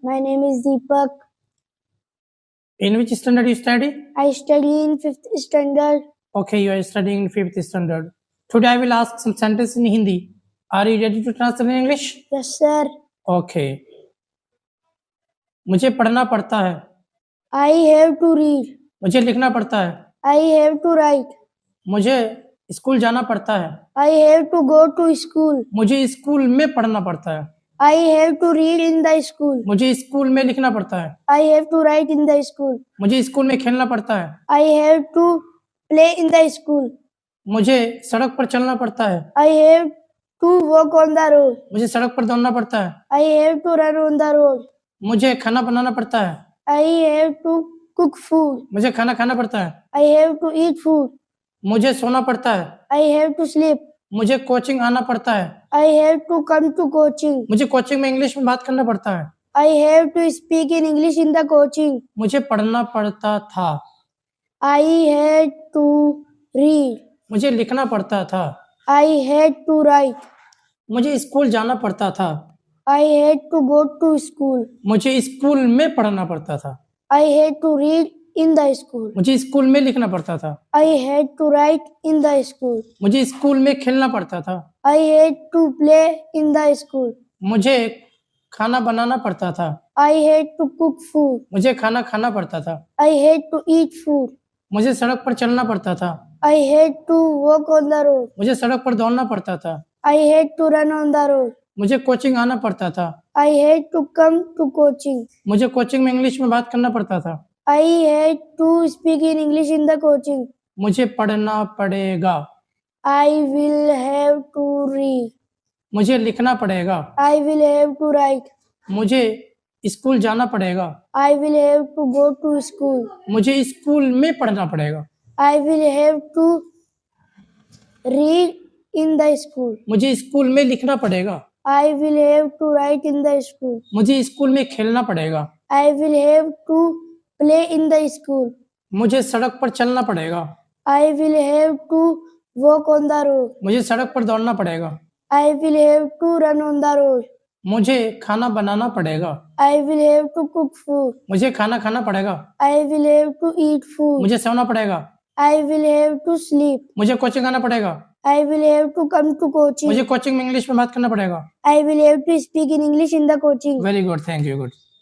My name is Deepak. In which standard you study? I study in 5th standard. Okay, you are studying in 5th standard. Today I will ask some sentences in Hindi. Are you ready to translate in English? Yes, sir. Okay. मुझे पढ़ना पड़ता है. I have to read. मुझे लिखना पड़ता है. I have to write. मुझे school जाना पड़ता है. I have to go to school. मुझे स्कूल में पढ़ना पड़ता है. I have to read in the school. मुझे स्कूल में लिखना पड़ता है. I have to write in the school. मुझे स्कूल में खेलना पड़ता है. I have to play in the school. मुझे सड़क पर चलना पड़ता है. I have to walk on the road. मुझे सड़क पर दौड़ना पड़ता है. I have to run on the road. मुझे खाना बनाना पड़ता है. I have to cook food. मुझे खाना खाना पड़ता है. I have to eat food. मुझे सोना पड़ता है. I have to sleep. मुझे कोचिंग आना पड़ता है. I have to come to coaching. मुझे कोचिंग में इंग्लिश में बात करना पड़ता है. I have to speak in English in the coaching. मुझे पढ़ना पड़ता था. I had to read. मुझे लिखना पड़ता था. I had to write. मुझे स्कूल जाना पड़ता था. I had to go to school. मुझे स्कूल में पढ़ना पड़ता था. I had to read in the school. मुझे स्कूल में लिखना पड़ता था. I had to write in the school. मुझे स्कूल में खेलना पड़ता था. I had to play in the school. मुझे खाना बनाना पड़ता था. I had to cook food. मुझे खाना खाना पड़ता था. I had to eat food. मुझे सड़क पर चलना पड़ता था. I had to walk on the road. मुझे सड़क पर दौड़ना पड़ता था. I had to run on the road. मुझे कोचिंग आना पड़ता था. I had to come to coaching. मुझे कोचिंग में इंग्लिश में बात करना पड़ता था. I had to speak in English in the coaching. मुझे पढ़ना पड़ेगा. I will have to read. मुझे लिखना पड़ेगा. I will have to write. मुझे स्कूल जाना पड़ेगा. I will have to go to school. मुझे स्कूल में पढ़ना पड़ेगा. I will have to read in the school. मुझे स्कूल में लिखना पड़ेगा. I will have to write in the school. मुझे स्कूल में खेलना पड़ेगा. I will have to play in the school. मुझे सड़क पर चलना पड़ेगा. I will have to walk on the road. मुझे सड़क पर दौड़ना पड़ेगा. I will have to run on the road. मुझे खाना बनाना पड़ेगा. I will have to cook food. मुझे खाना खाना पड़ेगा. I will have to eat food. मुझे सोना पड़ेगा. I will have to sleep. मुझे कोचिंग आना पड़ेगा. I will have to come to coaching. मुझे कोचिंग में इंग्लिश में बात करना पड़ेगा. I will have to speak in English in the coaching. Very good, thank you, good.